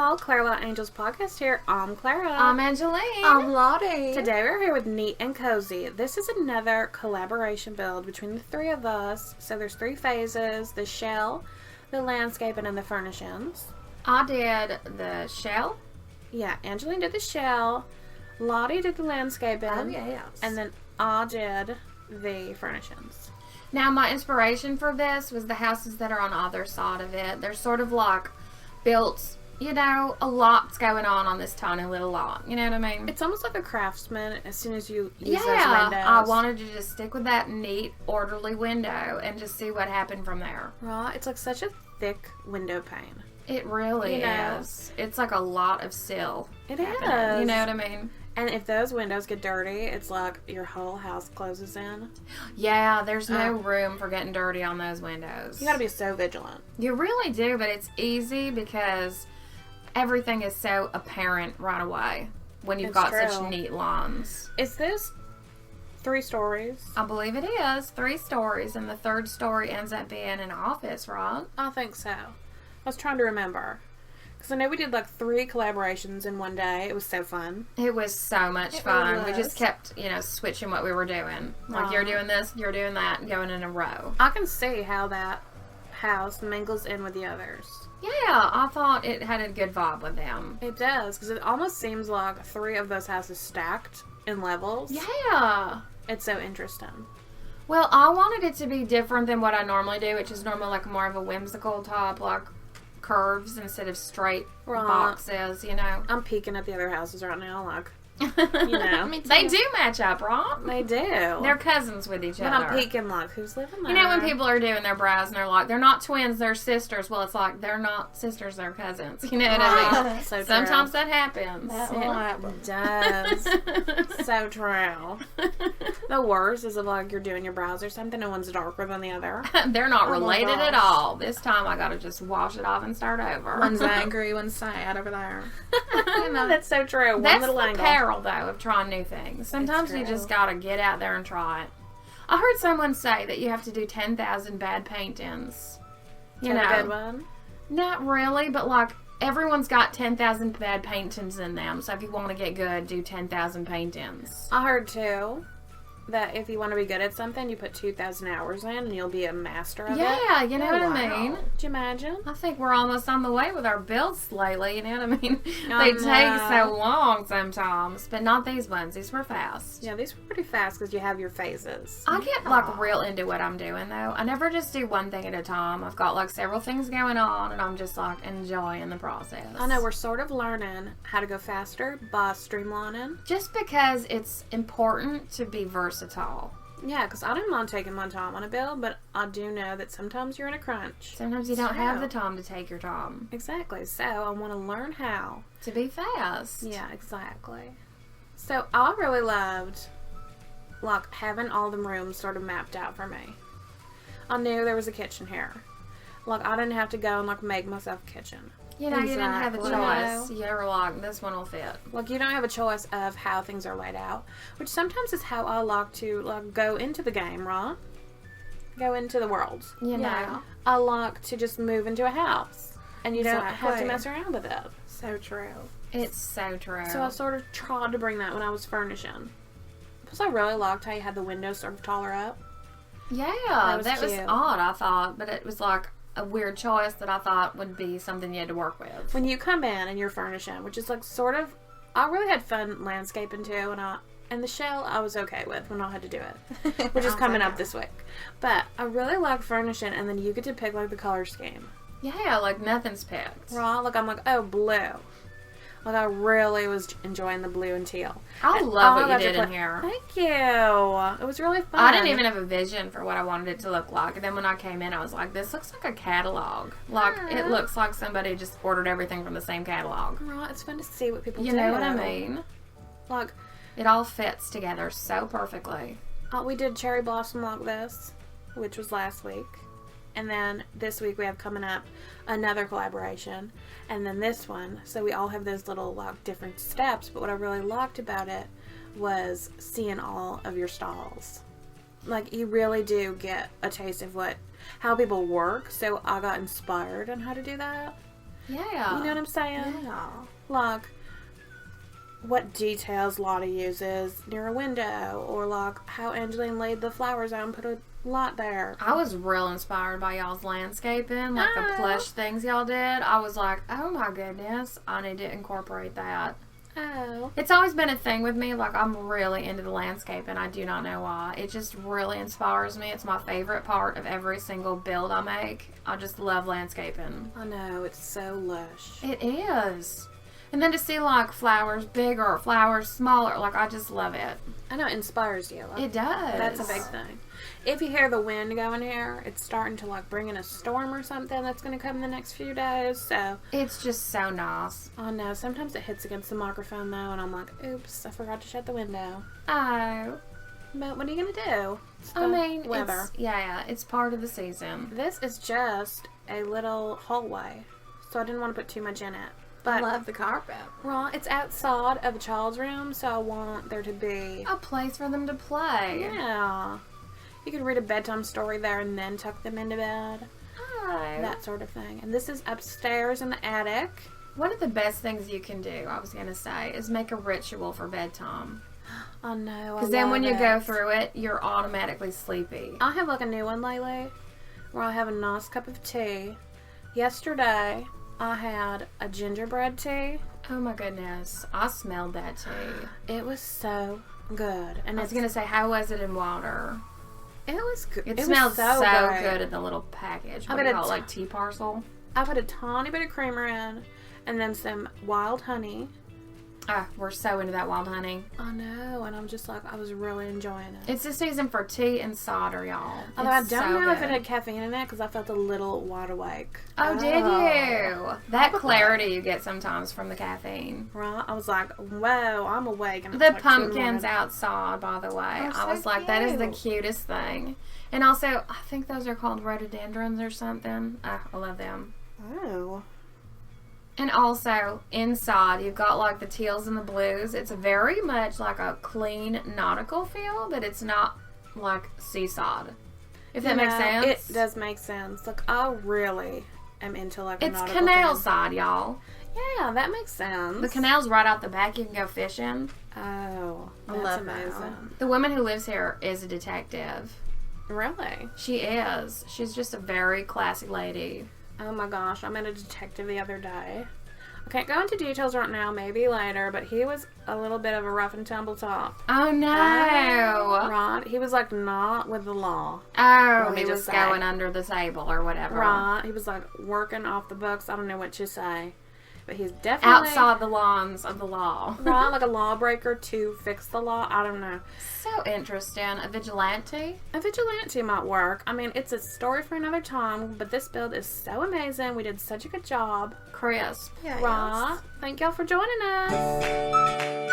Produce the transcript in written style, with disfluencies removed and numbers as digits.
All Clarabelle Angels podcast here. I'm Clara. I'm Angeline. I'm Lottie. Today we're here with Neat and Cozy. This is another collaboration build between the three of us. So there's three phases: the shell, the landscaping, and the furnishings. I did the shell. Yeah, Angeline did the shell. Lottie did the landscaping. Oh, yes. And then I did the furnishings. Now, my inspiration for this was the houses that are on either side of it. They're sort of like built, you know, a lot's going on this tiny little lot. You know what I mean? It's almost like a craftsman as soon as you use those Yeah, windows. I wanted to just stick with that neat, orderly window and just see what happened from there. Right? It's like such a thick window pane. It really You know? is. It's like a lot of sill. It happening, is. You know what I mean? And if those windows get dirty, it's like your whole house closes in. Yeah, there's no room for getting dirty on those windows. You gotta be so vigilant. You really do, but it's easy because everything is so apparent right away when you've It's got true. such neat lawns. Is this 3 stories? I believe it is 3 stories, and the third story ends up being an office, right? I think so. I was trying to remember. Because I know we did like 3 collaborations in one day. It was so fun. It was so much It fun. really We was. just kept, switching what we were doing. Like, you're doing this, you're doing that, going in a row. I can see how that house mingles in with the others. Yeah, I thought it had a good vibe with them. It does. Because it almost seems like 3 of those houses stacked in levels. Yeah. It's so interesting. Well, I wanted it to be different than what I normally do, which is normally like more of a whimsical top, like curves instead of straight Right. boxes, you know. I'm peeking at the other houses right now. Like, know. They do match up, right? they do. They're cousins with each But other. I'm peeking like, who's living there? You know when people are doing their brows and they're like, they're not twins, they're sisters. Well, it's like, they're not sisters, they're cousins. You know what I mean? So true. Sometimes that happens. That will happen. It does. So true. The worst is if like you're doing your brows or something and one's darker than the other. They're not Oh my related at gosh. all. This time I gotta just wash it off and start over. One's angry, one's sad over there. You know, that's so true. One That's little the angle. peril, though, of trying new things. Sometimes you true. just gotta get out there and try it. I heard someone say that you have to do 10,000 bad paintings. You Have a know, good one. not really, but like everyone's got 10,000 bad paintings in them. So if you want to get good, do 10,000 paintings. I heard too that if you want to be good at something, you put 2,000 hours in and you'll be a master of it. Yeah, you know Oh, what I wow. mean. Could you imagine? I think we're almost on the way with our builds lately, you know what I mean? I They take know. so long sometimes, but not these ones. These were fast. Yeah, these were pretty fast because you have your phases. I get like real into what I'm doing though. I never just do one thing at a time. I've got like several things going on and I'm just like enjoying the process. I know we're sort of learning how to go faster by streamlining. Just because it's important to be versatile. Yeah, because I don't mind taking my time on a build, but I do know that sometimes you're in a crunch. Sometimes you don't have So- the time to take your time. Exactly. So I want to learn how. To be fast. Yeah, exactly. So I really loved like having all the rooms sort of mapped out for me. I knew there was a kitchen here. Like I didn't have to go and like make myself a kitchen. You know, you didn't have a Exactly. choice. You were like, this one will fit. Like you don't have a choice of how things are laid out, which sometimes is how I like to like go into the game, right? Go into the world. You know. Yeah. I like to just move into a house, and you don't have to Exactly. mess around with it. So true. It's so true. So I sort of tried to bring that when I was furnishing. Plus, I really liked how you had the windows sort of taller up. yeah, was that was cute. odd, I thought, but it was like a weird choice that I thought would be something you had to work with. When you come in and you're furnishing, which is like sort of, I really had fun landscaping too, and the shell I was okay with when I had to do it, which is coming up this week. But I really like furnishing, and then you get to pick like the color scheme. Yeah, like nothing's picked. Right? Like I'm like, oh, blue. Like I really was enjoying the blue and teal. I And love I what got you to did in play- here. Thank you. It was really fun. I didn't even have a vision for what I wanted it to look like. And then when I came in, I was like, this looks like a catalog. Like, it looks like somebody just ordered everything from the same catalog. Right, it's fun to see what people You do. know what I mean? Like, It all fits together so perfectly. we did cherry blossom like this, which was last week. And then this week we have coming up another collaboration. And then this one. So we all have those little like different steps. But what I really liked about it was seeing all of your styles. Like you really do get a taste of how people work. So I got inspired on how to do that. Yeah. You know what I'm saying? Yeah. Like, what details Lottie uses near a window, or like how Angeline laid the flowers out and put a lot there. I was real inspired by y'all's landscaping, like the Oh. plush things y'all did. I was like, oh my goodness, I need to incorporate that. Oh. It's always been a thing with me. Like, I'm really into the landscape, and I do not know why. It just really inspires me. It's my favorite part of every single build I make. I just love landscaping. I know, it's so lush. It is. And then to see, like, flowers bigger, flowers smaller, like, I just love it. I know, it inspires you. Like, It does. that's a big thing. If you hear the wind going here, it's starting to like bring in a storm or something that's going to come in the next few days. So, It's just so nice. I know, sometimes it hits against the microphone though, and I'm like, oops, I forgot to shut the window. Oh. But what are you going to do? It's I the mean, weather. it's part of the season. This is just a little hallway, so I didn't want to put too much in it. I But, love the carpet. well, it's outside of a child's room, so I want there to be, A place for them to play. yeah. You could read a bedtime story there and then tuck them into bed. Oh. That sort of thing. And this is upstairs in the attic. One of the best things you can do, I was going to say, is make a ritual for bedtime. I know. Because then when you go through it, you're automatically sleepy. I have like a new one lately where I have a nice cup of tea. Yesterday, I had a gingerbread tea. Oh my goodness. I smelled that tea. It was so good. And I was going to say, how was it in water? it was good. It was smelled so great. good in the little package. I What do you bet call it, it's- like tea parcel? I put a tiny bit of creamer in and then some wild honey. Ah, we're so into that wild honey. I know, and I'm just like, I was really enjoying it. It's the season for tea and cider, y'all. Although I It's don't so know if it good. had caffeine in it because I felt a little wide awake. Oh, did you? That clarity you get sometimes from the caffeine. Right? I was like, whoa, I'm awake. And it The was like 2 in the pumpkins morning. outside, by the way. Oh, I so was like, that is the cute. cutest thing. And also, I think those are called rhododendrons or something. I love them. Oh. And also, inside, you've got like the teals and the blues. It's very much like a clean nautical feel, but it's not like seaside. If that makes sense. It does make sense. Like, I really am into like a It's nautical canal thing. side, y'all. Yeah, that makes sense. The canal's right out the back. You can go fishing. Oh, I that's love that. amazing. The woman who lives here is a detective. Really? She is. She's just a very classy lady. Oh my gosh, I met a detective the other day. I can't go into details right now, maybe later, but he was a little bit of a rough and tumble top. Oh no! Right? He was like not with the law. Oh, Let me he was just say. going under the table or whatever. Right? He was like working off the books. I don't know what to say. But he's definitely Outside the lawns of the law. right, like a lawbreaker to fix the law. I don't know. So interesting. A vigilante? A vigilante might work. I mean, it's a story for another time, but this build is so amazing. We did such a good job. Crisp. Yeah. Right? Thank y'all for joining us.